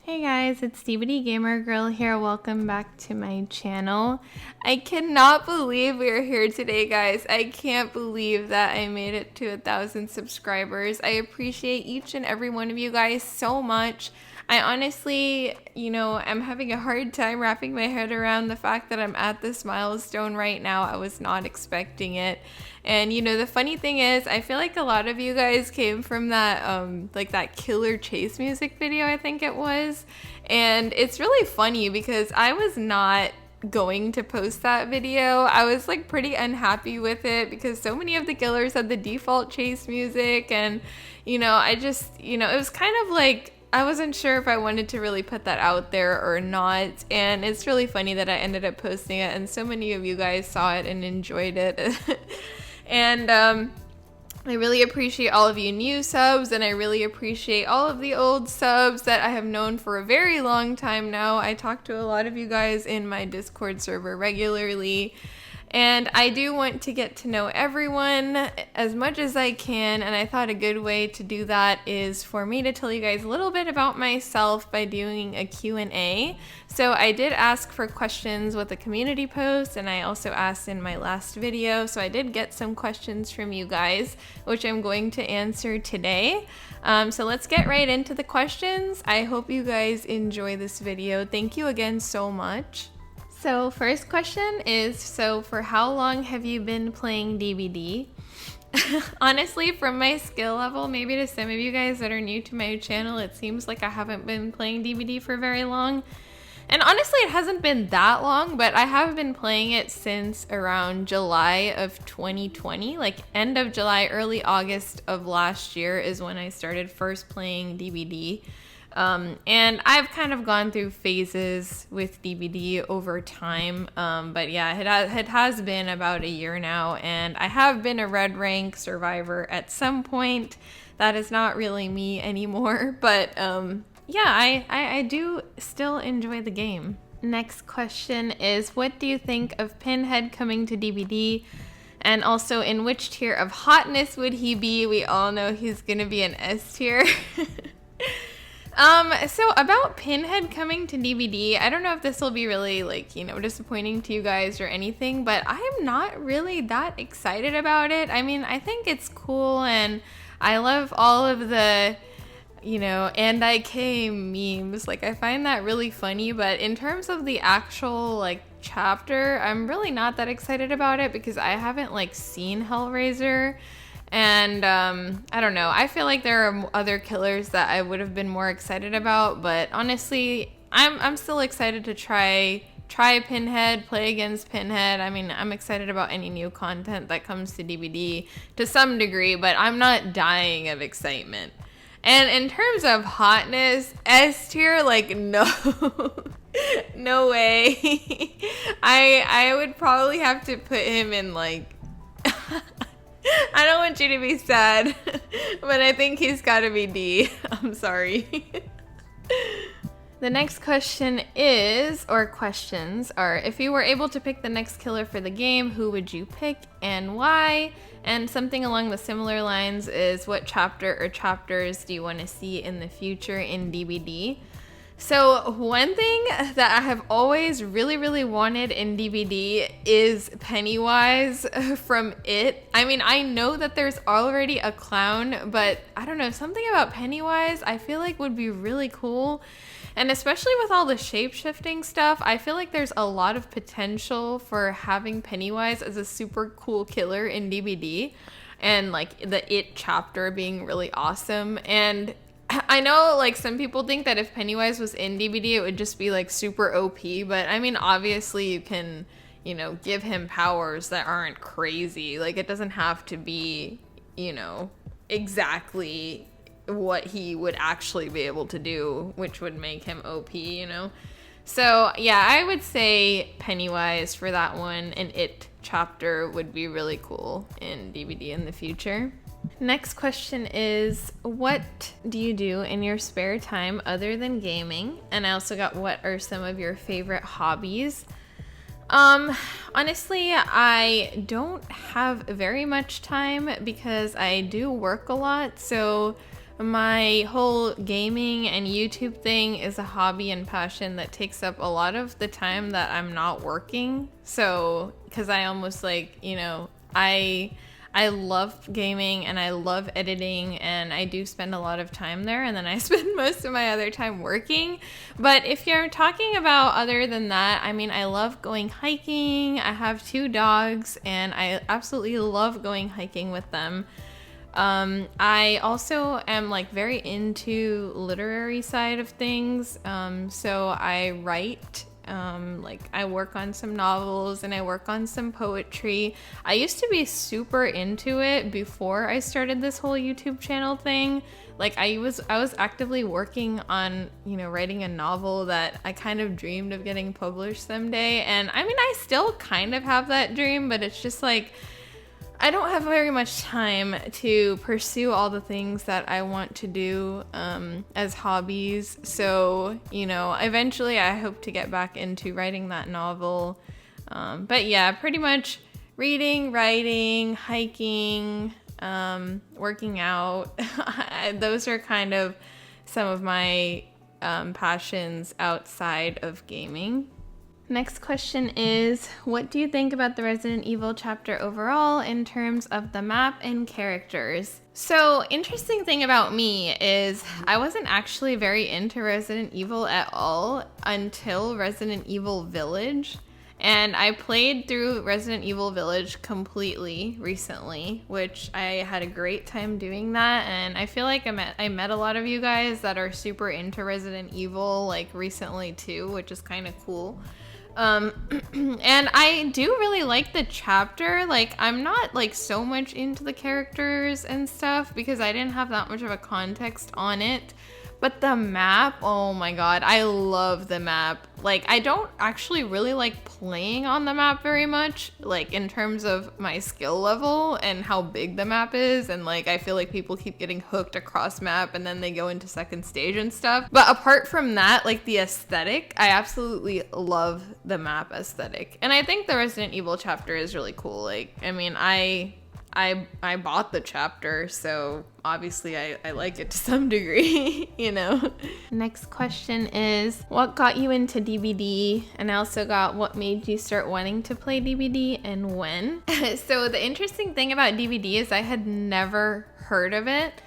Hey guys, it's DVD Gamer Girl here. Welcome back to my channel. I cannot believe we are here today, guys. I can't believe that I made it to 1,000 subscribers. I appreciate each and every one of you guys so much. I honestly, I'm having a hard time wrapping my head around the fact that I'm at this milestone right now. I was not expecting it. And the funny thing is, I feel like a lot of you guys came from that that killer chase music video, I think it was. And it's really funny because I was not going to post that video. I was like pretty unhappy with it because so many of the killers had the default chase music, and I just, it was kind of like I wasn't sure if I wanted to really put that out there or not. And it's really funny that I ended up posting it and so many of you guys saw it and enjoyed it. And I really appreciate all of you new subs, and I really appreciate all of the old subs that I have known for a very long time now. I talk to a lot of you guys in my Discord server regularly, and I do want to get to know everyone as much as I can, and I thought a good way to do that is for me to tell you guys a little bit about myself by doing a Q&A. So I did ask for questions with a community post, and I also asked in my last video, so I did get some questions from you guys, which I'm going to answer today. So let's get right into the questions. I hope you guys enjoy this video. Thank you again so much. So first question is, so for how long have you been playing DBD? Honestly, from my skill level, maybe to some of you guys that are new to my channel, it seems like I haven't been playing DBD for very long. And honestly, it hasn't been that long, but I have been playing it since around July of 2020, like end of July, early August of last year is when I started first playing DBD. And I've kind of gone through phases with DBD over time, but yeah, it has been about a year now, and I have been a red rank survivor at some point. That is not really me anymore, but yeah, I do still enjoy the game. Next question is, what do you think of Pinhead coming to DBD? And also, in which tier of hotness would he be? We all know he's gonna be an S tier. So about Pinhead coming to DBD, I don't know if this will be really disappointing to you guys or anything, but I'm not really that excited about it. I mean, I think it's cool and I love all of the, and I came memes. Like, I find that really funny, but in terms of the actual chapter, I'm really not that excited about it because I haven't seen Hellraiser. And I don't know, I feel like there are other killers that I would have been more excited about, but honestly, I'm still excited to try Pinhead, play against Pinhead. I mean, I'm excited about any new content that comes to DBD to some degree, but I'm not dying of excitement. And in terms of hotness, S tier, no. No way. I would probably have to put him in I don't want you to be sad, but I think he's gotta be D. I'm sorry. The next question is, or questions are, if you were able to pick the next killer for the game, who would you pick and why? And something along the similar lines is, what chapter or chapters do you want to see in the future in DBD? So one thing that I have always really, really wanted in DBD is Pennywise from It. I mean, I know that there's already a clown, but I don't know, something about Pennywise I feel like would be really cool. And especially with all the shape-shifting stuff, I feel like there's a lot of potential for having Pennywise as a super cool killer in DBD. And the It chapter being really awesome. And I know some people think that if Pennywise was in DBD it would just be super OP, but I mean, obviously you can, give him powers that aren't crazy. It doesn't have to be, exactly what he would actually be able to do, which would make him OP, So yeah, I would say Pennywise for that one, and It chapter would be really cool in DBD in the future. Next question is, what do you do in your spare time other than gaming? And I also got, what are some of your favorite hobbies? Honestly, I don't have very much time because I do work a lot. So My whole gaming and YouTube thing is a hobby and passion that takes up a lot of the time that I'm not working. So, because I almost like, I love gaming and I love editing, and I do spend a lot of time there, and then I spend most of my other time working. But if you're talking about other than that, I mean, I love going hiking. I have 2 dogs and I absolutely love going hiking with them. I also am like very into literary side of things. So I write. Like I work on some novels and I work on some poetry. I used to be super into it before I started this whole YouTube channel thing. Like I was actively working on, writing a novel that I kind of dreamed of getting published someday. And I mean, I still kind of have that dream, but it's just like I don't have very much time to pursue all the things that I want to do as hobbies. So, eventually I hope to get back into writing that novel. But yeah, pretty much reading, writing, hiking, working out. Those are kind of some of my passions outside of gaming. Next question is, what do you think about the Resident Evil chapter overall in terms of the map and characters? So, interesting thing about me is I wasn't actually very into Resident Evil at all until Resident Evil Village. And I played through Resident Evil Village completely recently, which I had a great time doing that. And I feel like I met a lot of you guys that are super into Resident Evil like recently too, which is kind of cool. And I do really like the chapter. Like, I'm not like so much into the characters and stuff because I didn't have that much of a context on it. But the map, oh my god, I love the map. Like, I don't actually really like playing on the map very much, like in terms of my skill level and how big the map is. And like, I feel like people keep getting hooked across map and then they go into second stage and stuff. But apart from that, like the aesthetic, I absolutely love the map aesthetic. And I think the Resident Evil chapter is really cool. Like, I mean, I bought the chapter, so obviously I like it to some degree, Next question is, what got you into DBD? And I also got, what made you start wanting to play DBD and when? So the interesting thing about DBD is I had never heard of it.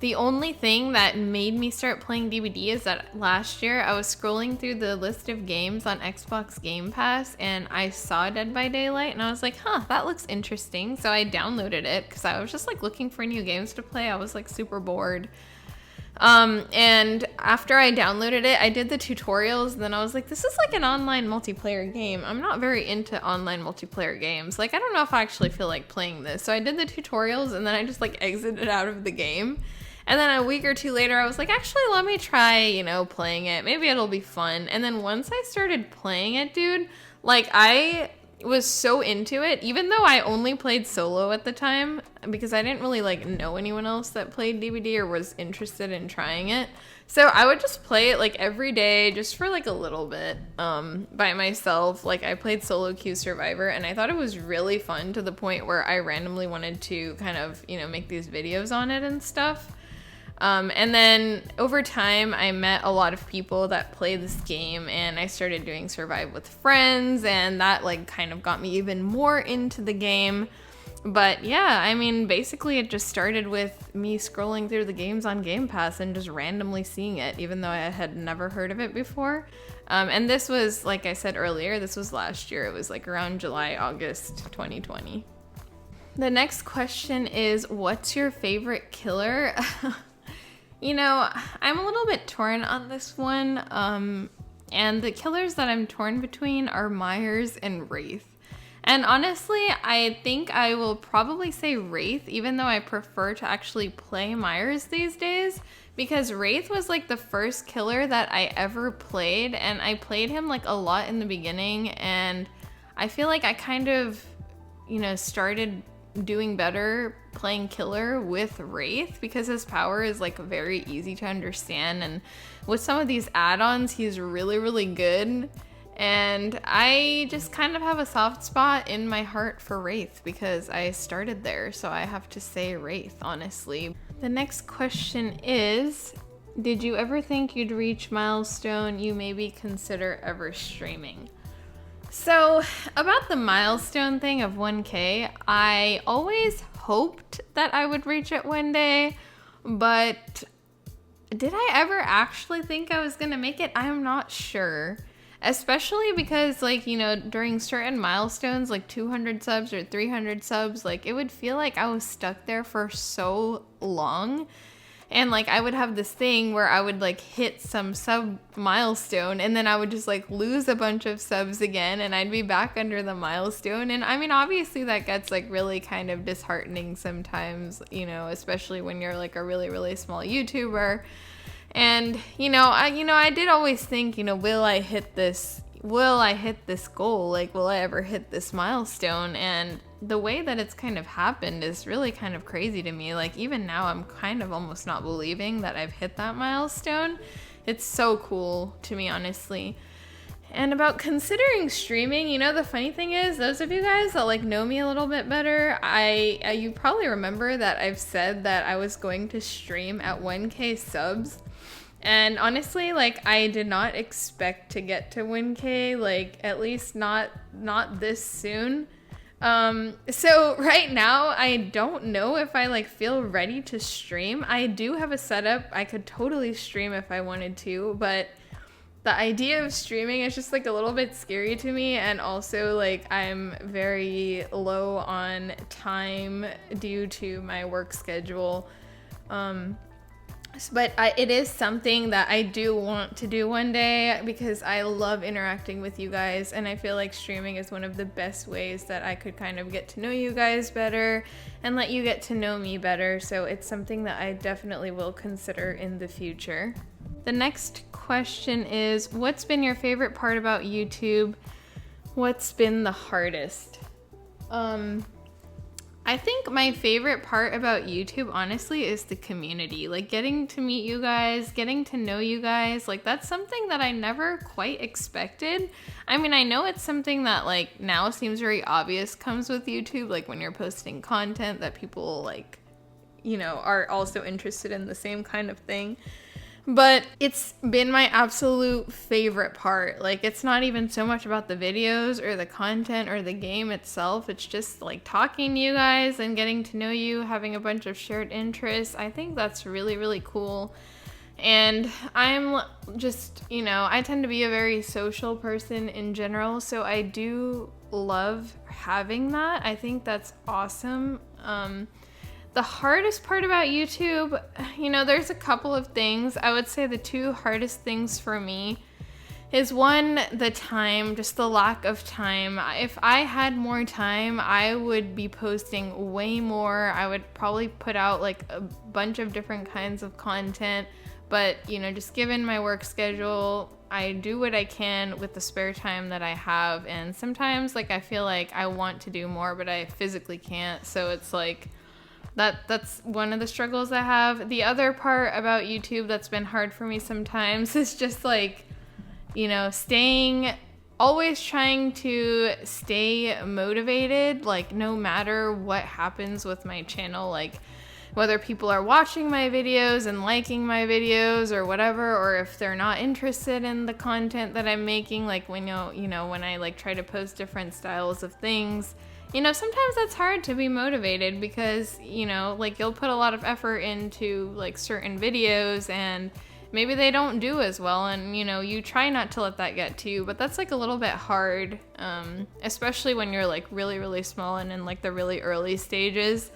The only thing that made me start playing DBD is that last year I was scrolling through the list of games on Xbox Game Pass and I saw Dead by Daylight and I was like, that looks interesting. So I downloaded it because I was just like looking for new games to play. I was like super bored. And after I downloaded it, I did the tutorials and then I was like, this is like an online multiplayer game. I'm not very into online multiplayer games. Like, I don't know if I actually feel like playing this. So I did the tutorials and then I just like exited out of the game. And then a week or 2 later, I was like, actually, let me try, playing it. Maybe it'll be fun. And then once I started playing it, dude, like I was so into it, even though I only played solo at the time because I didn't really like know anyone else that played DBD or was interested in trying it. So I would just play it like every day just for like a little bit by myself. Like I played solo queue Survivor and I thought it was really fun to the point where I randomly wanted to kind of, make these videos on it and stuff. And then over time, I met a lot of people that play this game and I started doing Survive with Friends and that like kind of got me even more into the game. But yeah, I mean, basically it just started with me scrolling through the games on Game Pass and just randomly seeing it, even though I had never heard of it before. And this was, like I said earlier, this was last year. It was like around July, August 2020. The next question is, what's your favorite killer? I'm a little bit torn on this one, and the killers that I'm torn between are Myers and Wraith. And honestly, I think I will probably say Wraith, even though I prefer to actually play Myers these days, because Wraith was like the first killer that I ever played, and I played him like a lot in the beginning, and I feel like I kind of, started doing better playing killer with Wraith because his power is like very easy to understand, and with some of these add-ons he's really, really good. And I just kind of have a soft spot in my heart for Wraith because I started there, so I have to say Wraith, honestly. The next question is, did you ever think you'd reach milestone you maybe consider ever streaming? So about the milestone thing of 1K, I always hoped that I would reach it one day, but did I ever actually think I was gonna make it? I'm not sure. Especially because, like, you know, during certain milestones, like 200 subs or 300 subs, like, it would feel like I was stuck there for so long. And, like, I would have this thing where I would, like, hit some sub milestone, and then I would just, like, lose a bunch of subs again, and I'd be back under the milestone. And, I mean, obviously that gets, like, really kind of disheartening sometimes, you know, especially when you're, like, a really, really small YouTuber. And, I did always think, will I hit this goal? Like, will I ever hit this milestone? And the way that it's kind of happened is really kind of crazy to me. Like, even now, I'm kind of almost not believing that I've hit that milestone. It's so cool to me, honestly. And about considering streaming, the funny thing is, those of you guys that, like, know me a little bit better, you probably remember that I've said that I was going to stream at 1K subs. And honestly, like, I did not expect to get to 1K, like, at least not this soon. So right now, I don't know if I, like, feel ready to stream. I do have a setup. I could totally stream if I wanted to, but the idea of streaming is just, like, a little bit scary to me. And also, like, I'm very low on time due to my work schedule. But it is something that I do want to do one day because I love interacting with you guys, and I feel like streaming is one of the best ways that I could kind of get to know you guys better and let you get to know me better. So it's something that I definitely will consider in the future. The next question is, what's been your favorite part about YouTube? What's been the hardest? I think my favorite part about YouTube, honestly, is the community. Like, getting to meet you guys, getting to know you guys, like, that's something that I never quite expected. I mean, I know it's something that, like, now seems very obvious comes with YouTube, like, when you're posting content that people, like, are also interested in the same kind of thing. But it's been my absolute favorite part. Like, it's not even so much about the videos or the content or the game itself. It's just, like, talking to you guys and getting to know you, having a bunch of shared interests. I think that's really, really cool. And I'm just, I tend to be a very social person in general, so I do love having that. I think that's awesome. The hardest part about YouTube, there's a couple of things. I would say the two hardest things for me is, one, the time, just the lack of time. If I had more time, I would be posting way more. I would probably put out, like, a bunch of different kinds of content. But, just given my work schedule, I do what I can with the spare time that I have. And sometimes, like, I feel like I want to do more, but I physically can't. So it's like, that's one of the struggles I have. The other part about YouTube that's been hard for me sometimes is just, like, always trying to stay motivated, like, no matter what happens with my channel, like, whether people are watching my videos and liking my videos or whatever, or if they're not interested in the content that I'm making, like, when when I, like, try to post different styles of things. Sometimes that's hard to be motivated because, like, you'll put a lot of effort into, like, certain videos and maybe they don't do as well, and, you try not to let that get to you, but that's, like, a little bit hard, especially when you're, like, really, really small and in, like, the really early stages.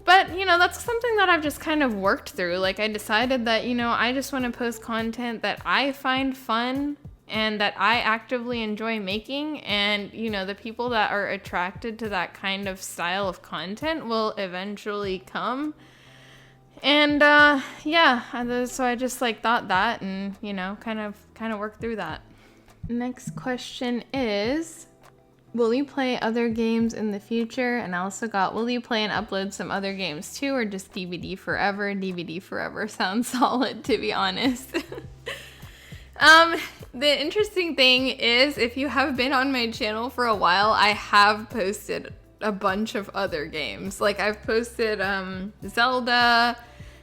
But, that's something that I've just kind of worked through. Like, I decided that, I just want to post content that I find fun and that I actively enjoy making, and, the people that are attracted to that kind of style of content will eventually come. And, so I just, like, thought that and, kind of worked through that. Next question is, will you play other games in the future? And I also got, will you play and upload some other games too, or just DVD forever? DVD forever sounds solid, to be honest. The interesting thing is, if you have been on my channel for a while, I have posted a bunch of other games. Like, I've posted Zelda,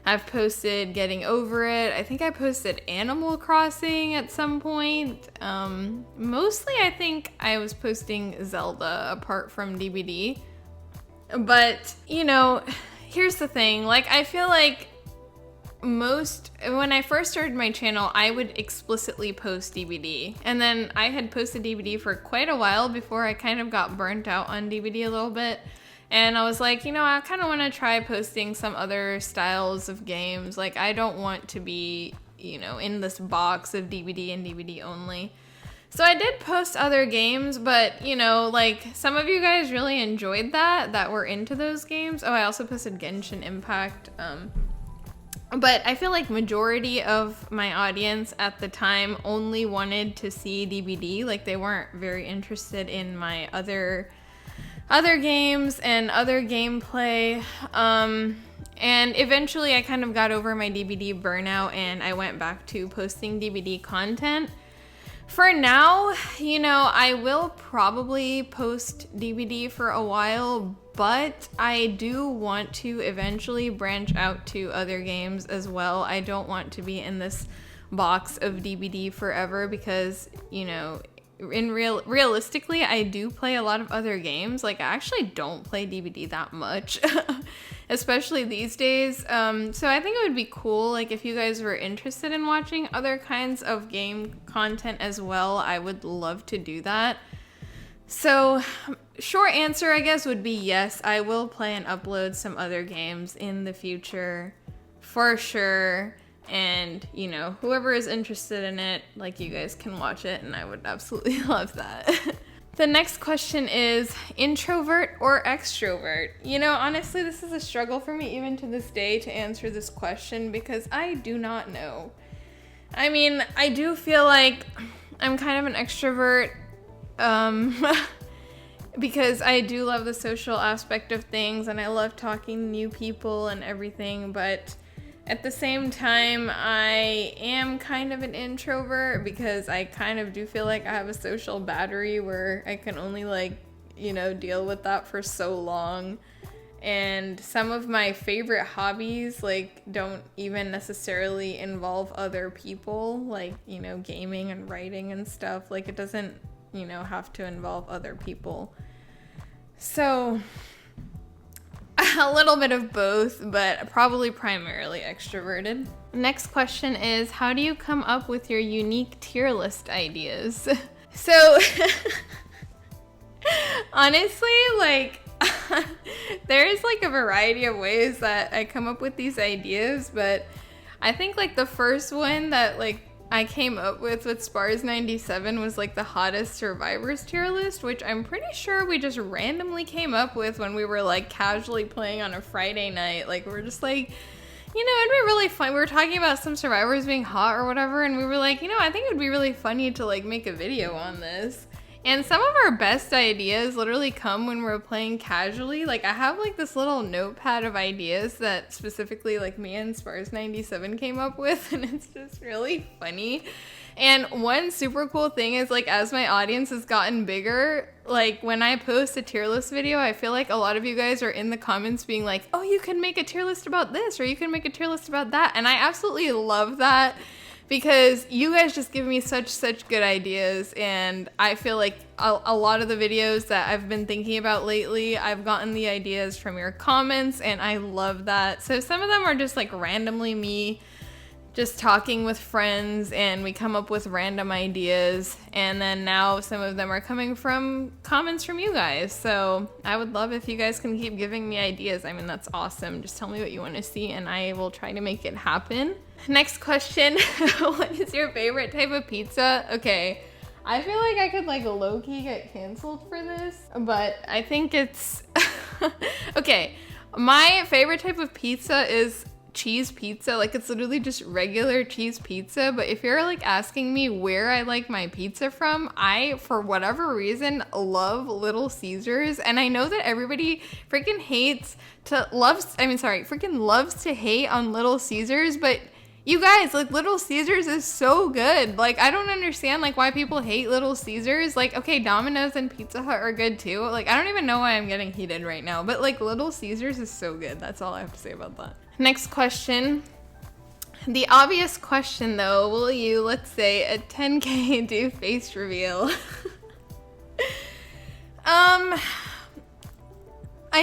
I've posted Getting Over It. I think I posted Animal Crossing at some point. Mostly I think I was posting Zelda apart from DBD. But, you know, here's the thing. Like, I feel like when I first started my channel, I would explicitly post DBD. And then I had posted DBD for quite a while before I kind of got burnt out on DBD a little bit. And I was like, you know, I kind of want to try posting some other styles of games. Like, I don't want to be, you know, in this box of DBD and DBD only. So I did post other games, but, you know, like, some of you guys really enjoyed that were into those games. Oh, I also posted Genshin Impact. But I feel like majority of my audience at the time only wanted to see DBD. Like, they weren't very interested in my other games and other gameplay. And eventually I kind of got over my DBD burnout and I went back to posting DBD content. For now, you know, I will probably post DBD for a while, but I do want to eventually branch out to other games as well. I don't want to be in this box of DBD forever because, you know, realistically, I do play a lot of other games. Like, I actually don't play DBD that much, especially these days. So I think it would be cool, like, if you guys were interested in watching other kinds of game content as well, I would love to do that. So, short answer, I guess, would be yes, I will play and upload some other games in the future, for sure. And, you know, whoever is interested in it, like, you guys can watch it, and I would absolutely love that. The next question is, introvert or extrovert? You know, honestly, this is a struggle for me even to this day to answer this question because I do not know. I mean, I do feel like I'm kind of an extrovert, because I do love the social aspect of things, and I love talking to new people and everything, but at the same time, I am kind of an introvert because I kind of do feel like I have a social battery where I can only, like, you know, deal with that for so long. And some of my favorite hobbies, like, don't even necessarily involve other people, like, you know, gaming and writing and stuff. Like, it doesn't, you know, have to involve other people. So a little bit of both, but probably primarily extroverted. Next question is, how do you come up with your unique tier list ideas? So, honestly, like, there's, like, a variety of ways that I come up with these ideas, but I think, like, the first one that, like, I came up with Spars 97 was, like, the hottest survivors tier list, which I'm pretty sure we just randomly came up with when we were, like, casually playing on a Friday night. Like, we're just like, you know, it'd be really fun. We were talking about some survivors being hot or whatever, and we were like, you know, I think it would be really funny to, like, make a video on this. And some of our best ideas literally come when we're playing casually. Like, I have, like, this little notepad of ideas that specifically, like, me and Spars 97 came up with, and it's just really funny. And one super cool thing is, like, as my audience has gotten bigger, like, when I post a tier list video, I feel like a lot of you guys are in the comments being like, oh, you can make a tier list about this, or you can make a tier list about that. And I absolutely love that, because you guys just give me such good ideas, and I feel like a lot of the videos that I've been thinking about lately, I've gotten the ideas from your comments, and I love that. So some of them are just, like, randomly me just talking with friends, and we come up with random ideas, and then now some of them are coming from comments from you guys. So I would love if you guys can keep giving me ideas. I mean, that's awesome. Just tell me what you want to see, and I will try to make it happen. Next question. What is your favorite type of pizza? Okay, I feel like I could, like, low-key get canceled for this, but I think it's okay. My favorite type of pizza is cheese pizza. Like, it's literally just regular cheese pizza. But if you're, like, asking me where I like my pizza from, I, for whatever reason, love Little Caesars. And I know that everybody freaking loves to hate on Little Caesars, but you guys, like, Little Caesars is so good. Like, I don't understand, like, why people hate Little Caesars. Like, okay, Domino's and Pizza Hut are good too. Like, I don't even know why I'm getting heated right now, but, like, Little Caesars is so good. That's all I have to say about that. Next question. The obvious question though, will you, let's say, at 10K do face reveal? I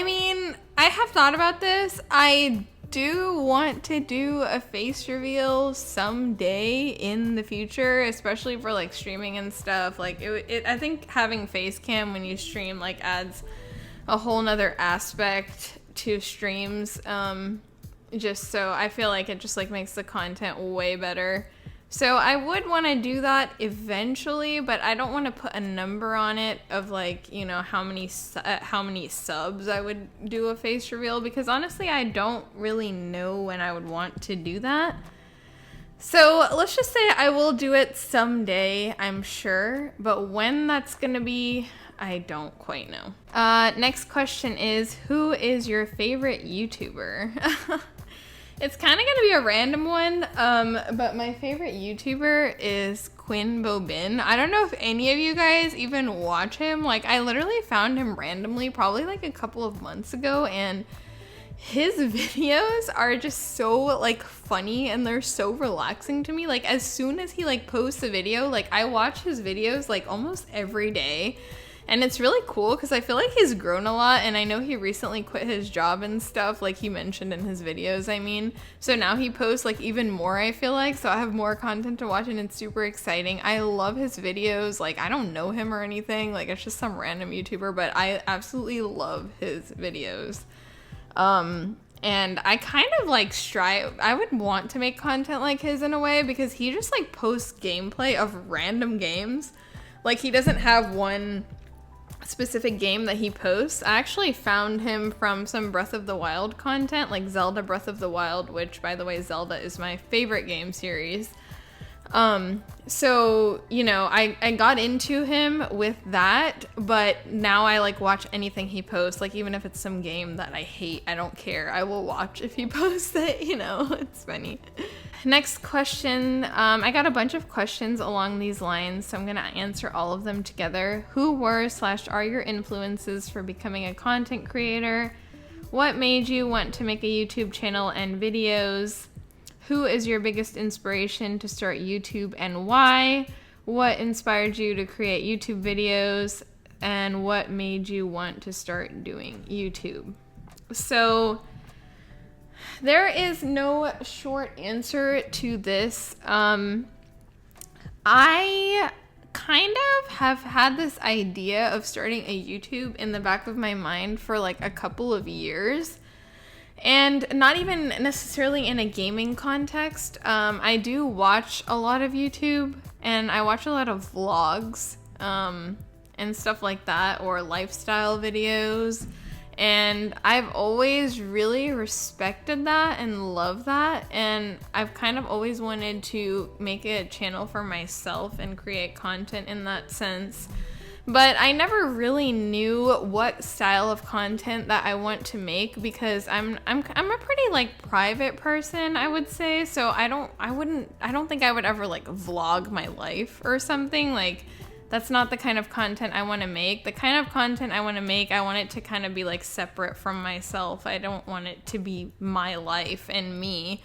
mean, I have thought about this. I do want to do a face reveal someday in the future, especially for like streaming and stuff. Like I think having face cam when you stream like adds a whole nother aspect to streams. Just so I feel like it just like makes the content way better. So I would want to do that eventually, but I don't want to put a number on it of like, you know, how many subs I would do a face reveal, because honestly I don't really know when I would want to do that. So let's just say I will do it someday, I'm sure, but when that's gonna be, I don't quite know. Next question is, who is your favorite YouTuber? It's kind of gonna be a random one, but my favorite YouTuber is Quinn Bobin. I don't know if any of you guys even watch him. Like, I literally found him randomly, probably like a couple of months ago, and his videos are just so like funny and they're so relaxing to me. Like, as soon as he like posts a video, like I watch his videos like almost every day. And it's really cool because I feel like he's grown a lot, and I know he recently quit his job and stuff, like he mentioned in his videos, I mean. So now he posts like even more, I feel like, so I have more content to watch and it's super exciting. I love his videos. Like, I don't know him or anything, like it's just some random YouTuber, but I absolutely love his videos. And I kind of like strive, I would want to make content like his in a way, because he just like posts gameplay of random games. Like, he doesn't have one specific game that he posts. I actually found him from some Breath of the Wild content, like Zelda Breath of the Wild, which, by the way, Zelda is my favorite game series. So, you know, I got into him with that, but now I like watch anything he posts, like even if it's some game that I hate, I don't care. I will watch if he posts it, you know, it's funny. Next question. I got a bunch of questions along these lines, so I'm gonna answer all of them together. Who were/are your influences for becoming a content creator? What made you want to make a YouTube channel and videos? Who is your biggest inspiration to start YouTube and why? What inspired you to create YouTube videos? And what made you want to start doing YouTube? So there is no short answer to this. I kind of have had this idea of starting a YouTube in the back of my mind for like a couple of years. And not even necessarily in a gaming context. I do watch a lot of YouTube, and I watch a lot of vlogs and stuff like that, or lifestyle videos. And I've always really respected that and loved that. And I've kind of always wanted to make a channel for myself and create content in that sense. But I never really knew what style of content that I want to make, because I'm a pretty like private person, I would say. So I don't think I would ever like vlog my life or something. Like, that's not the kind of content I want to make. The kind of content I want to make, I want it to kind of be like separate from myself. I don't want it to be my life and me.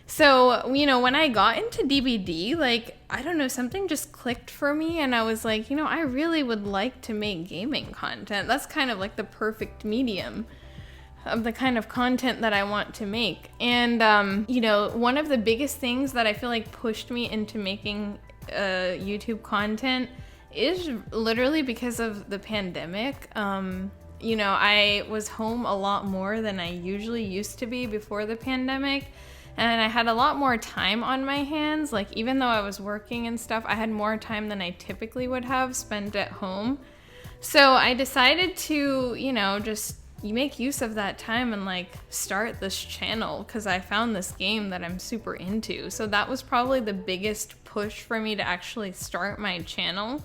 So, you know, when I got into DVD, like, I don't know, something just clicked for me, and I was like, you know, I really would like to make gaming content. That's kind of like the perfect medium of the kind of content that I want to make. And, you know, one of the biggest things that I feel like pushed me into making YouTube content is literally because of the pandemic. You know, I was home a lot more than I usually used to be before the pandemic. And I had a lot more time on my hands. Like, even though I was working and stuff, I had more time than I typically would have spent at home. So I decided to, you know, just make use of that time and like start this channel, because I found this game that I'm super into. So that was probably the biggest push for me to actually start my channel.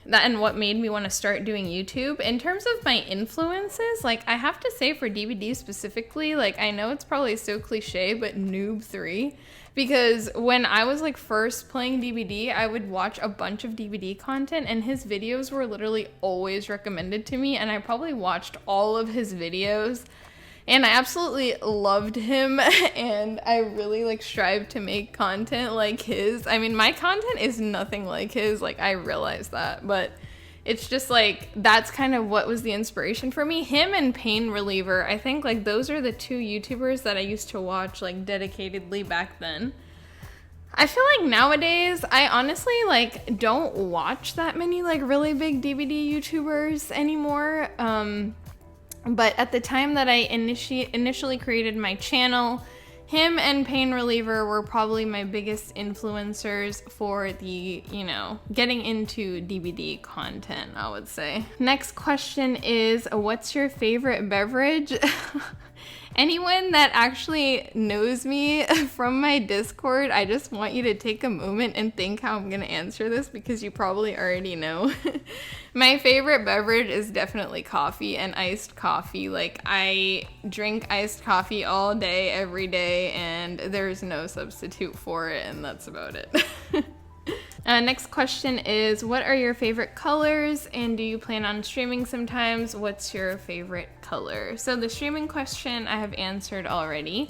That and what made me want to start doing YouTube. In terms of my influences, like, I have to say for DVD specifically, like, I know it's probably so cliche, but Noob3, because when I was like first playing DVD, I would watch a bunch of DVD content, and his videos were literally always recommended to me, and I probably watched all of his videos. And I absolutely loved him, and I really like strive to make content like his. I mean, my content is nothing like his, like I realize that, but it's just like that's kind of what was the inspiration for me. Him and Pain Reliever, I think like those are the two YouTubers that I used to watch like dedicatedly back then. I feel like nowadays I honestly like don't watch that many like really big DVD YouTubers anymore. But at the time that I initially created my channel, him and Pain Reliever were probably my biggest influencers for the, you know, getting into DVD content, I would say. Next question is, what's your favorite beverage? Anyone that actually knows me from my Discord, I just want you to take a moment and think how I'm gonna answer this because you probably already know. My favorite beverage is definitely coffee and iced coffee. Like I drink iced coffee all day, every day, and there's no substitute for it, and that's about it. Next question is, what are your favorite colors and do you plan on streaming sometimes? What's your favorite color? So the streaming question I have answered already.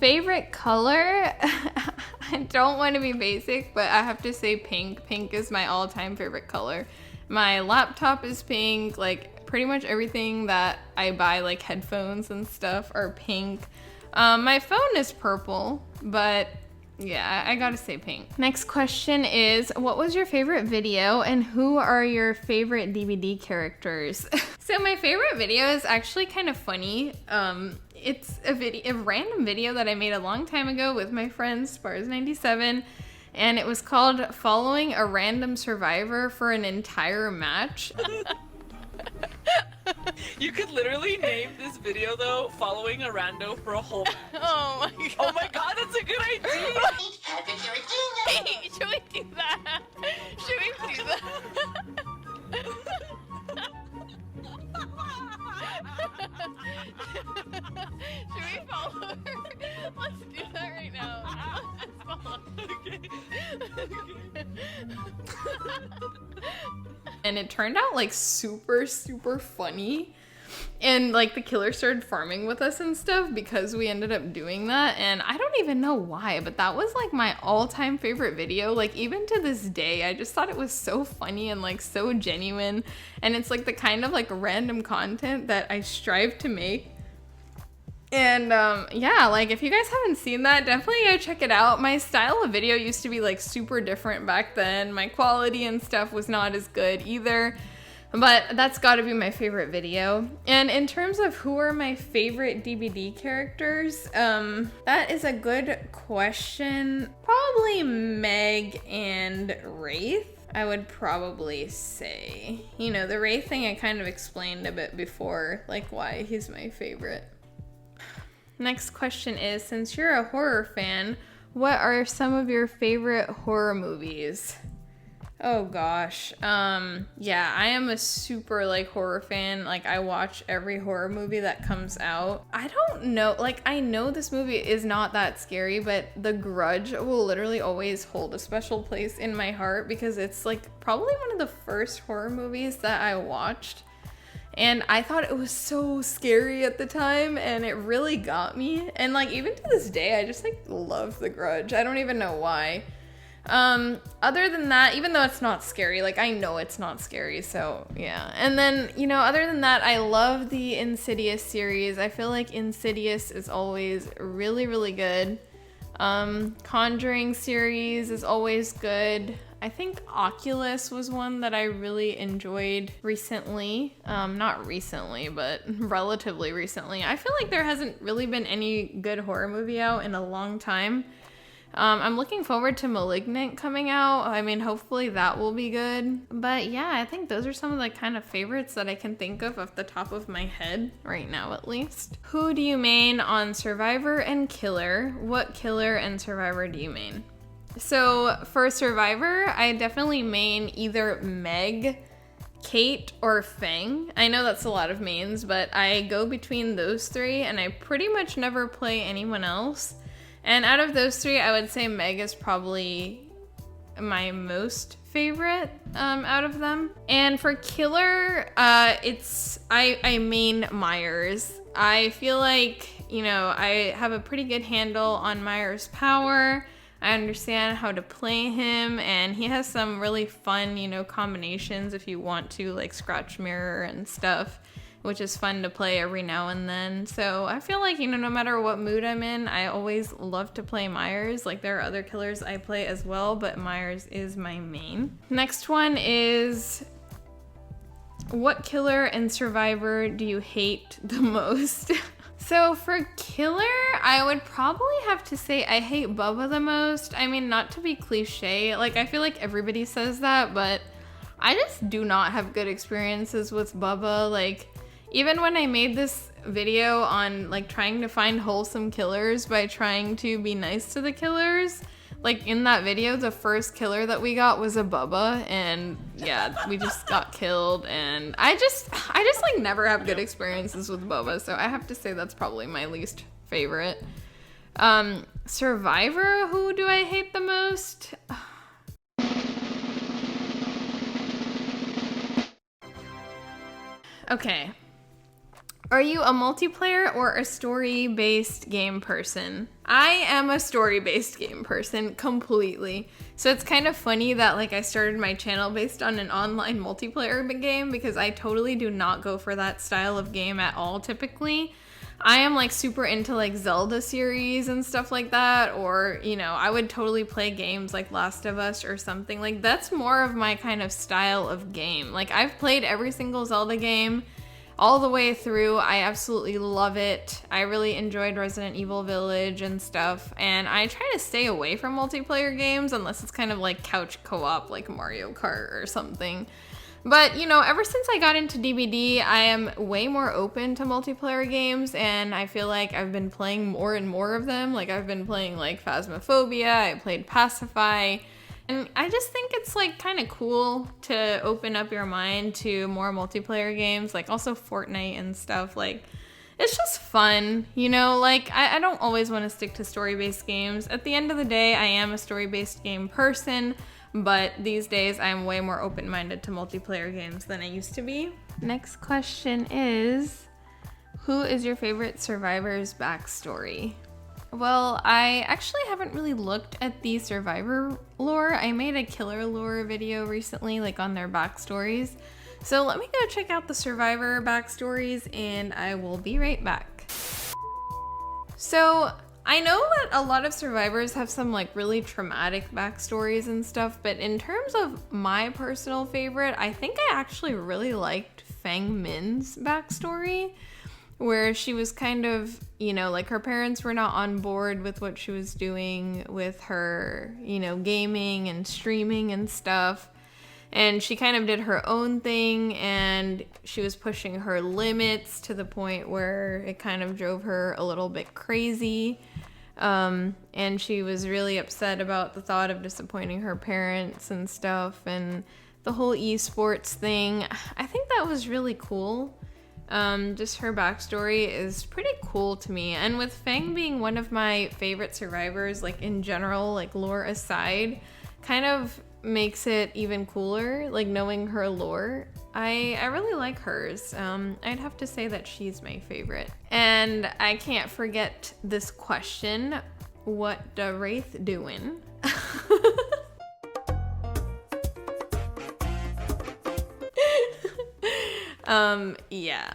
Favorite color? I don't want to be basic, but I have to say pink. Pink is my all-time favorite color. My laptop is pink, like pretty much everything that I buy, like headphones and stuff, are pink. My phone is purple, but yeah, I gotta say pink. Next question is, what was your favorite video and who are your favorite DVD characters? So my favorite video is actually kind of funny. It's a random video that I made a long time ago with my friend Spars97, and it was called Following a Random Survivor for an Entire Match. You could literally name this video though, Following a Rando for a whole match. Oh my god. Oh my god, that's a good idea! Wait, should we do that? Should we do that? Should we follow her? Let's do that right now. Let's follow her. And it turned out like super funny, and like the killer started farming with us and stuff because we ended up doing that, and I don't even know why, but that was like my all-time favorite video. Like even to this day, I just thought it was so funny and like so genuine, and it's like the kind of like random content that I strive to make. And yeah, like if you guys haven't seen that, definitely go check it out. My style of video used to be like super different back then. My quality and stuff was not as good either, but that's gotta be my favorite video. And in terms of who are my favorite DVD characters, that is a good question. Probably Meg and Wraith, I would probably say. You know, the Wraith thing I kind of explained a bit before, like why he's my favorite. Next question is, since you're a horror fan, what are some of your favorite horror movies? Oh gosh. Yeah, I am a super like horror fan. Like I watch every horror movie that comes out. I don't know, like I know this movie is not that scary, but The Grudge will literally always hold a special place in my heart because it's like probably one of the first horror movies that I watched. And I thought it was so scary at the time, and it really got me. And like even to this day, I just like love The Grudge. I don't even know why. Other than that, even though it's not scary, like I know it's not scary, so yeah. And then, you know, other than that, I love the Insidious series. I feel like Insidious is always really good. Conjuring series is always good. I think Oculus was one that I really enjoyed recently. Not recently, but relatively recently. I feel like there hasn't really been any good horror movie out in a long time. I'm looking forward to Malignant coming out. I mean, hopefully that will be good. But yeah, I think those are some of the kind of favorites that I can think of off the top of my head right now, at least. Who do you main on Survivor and Killer? What Killer and Survivor do you main? So for Survivor, I definitely main either Meg, Kate, or Fang. I know that's a lot of mains, but I go between those three and I pretty much never play anyone else. And out of those three, I would say Meg is probably my most favorite out of them. And for Killer, I main Myers. I feel like, you know, I have a pretty good handle on Myers' power. I understand how to play him, and he has some really fun, you know, combinations if you want to, like Scratch Mirror and stuff, which is fun to play every now and then. So I feel like, you know, no matter what mood I'm in, I always love to play Myers. Like, there are other killers I play as well, but Myers is my main. Next one is, what killer and survivor do you hate the most? So for killer, I would probably have to say I hate Bubba the most. I mean, not to be cliche, like I feel like everybody says that, but I just do not have good experiences with Bubba. Like, even when I made this video on like trying to find wholesome killers by trying to be nice to the killers, like in that video, the first killer that we got was a Bubba, and yeah, we just got killed, and I just like never have good experiences with Bubba, so I have to say that's probably my least favorite. Survivor, who do I hate the most? Okay. Are you a multiplayer or a story-based game person? I am a story-based game person completely. So it's kind of funny that like I started my channel based on an online multiplayer game, because I totally do not go for that style of game at all typically. I am like super into like Zelda series and stuff like that, or, you know, I would totally play games like Last of Us or something. Like, that's more of my kind of style of game. Like, I've played every single Zelda game all the way through. I absolutely love it. I really enjoyed Resident Evil Village and stuff, and I try to stay away from multiplayer games unless it's kind of like couch co-op like Mario Kart or something. But, you know, ever since I got into DBD, I am way more open to multiplayer games, and I feel like I've been playing more and more of them. Like, I've been playing like Phasmophobia, I played Pacify, and I just think it's like kind of cool to open up your mind to more multiplayer games, like also Fortnite and stuff. Like, it's just fun, you know? Like, I don't always want to stick to story-based games. At the end of the day, I am a story-based game person, but these days I'm way more open-minded to multiplayer games than I used to be. Next question is, who is your favorite survivor's backstory? Well, I actually haven't really looked at the survivor lore. I made a killer lore video recently, like on their backstories. So let me go check out the survivor backstories, and I will be right back. So I know that a lot of survivors have some like really traumatic backstories and stuff, but in terms of my personal favorite, I think I actually really liked Fang Min's backstory, where she was kind of, you know, like her parents were not on board with what she was doing with her, you know, gaming and streaming and stuff. And she kind of did her own thing, and she was pushing her limits to the point where it kind of drove her a little bit crazy. And she was really upset about the thought of disappointing her parents and stuff, and the whole esports thing. I think that was really cool. Just her backstory is pretty cool to me. And with Fang being one of my favorite survivors, like in general, like lore aside, kind of makes it even cooler, like knowing her lore. I really like hers. I'd have to say that she's my favorite. And I can't forget this question. What da Wraith doing? Yeah.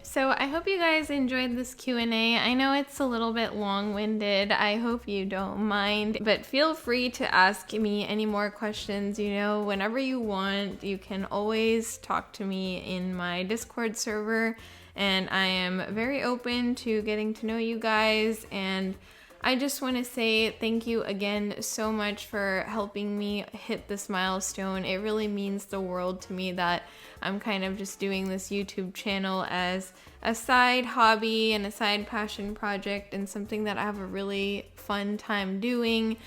So I hope you guys enjoyed this Q&A. I know it's a little bit long-winded. I hope you don't mind, but feel free to ask me any more questions, you know, whenever you want. You can always talk to me in my Discord server, and I am very open to getting to know you guys. And I just want to say thank you again so much for helping me hit this milestone. It really means the world to me that I'm kind of just doing this YouTube channel as a side hobby and a side passion project, and something that I have a really fun time doing,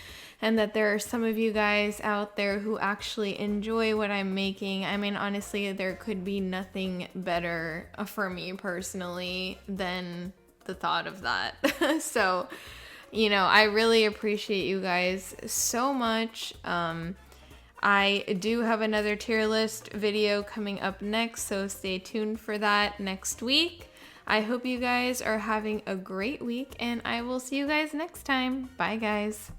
and that there are some of you guys out there who actually enjoy what I'm making. I mean, honestly, there could be nothing better for me personally than the thought of that. So, you know, I really appreciate you guys so much. I do have another tier list video coming up next, so stay tuned for that next week. I hope you guys are having a great week, and I will see you guys next time. Bye, guys.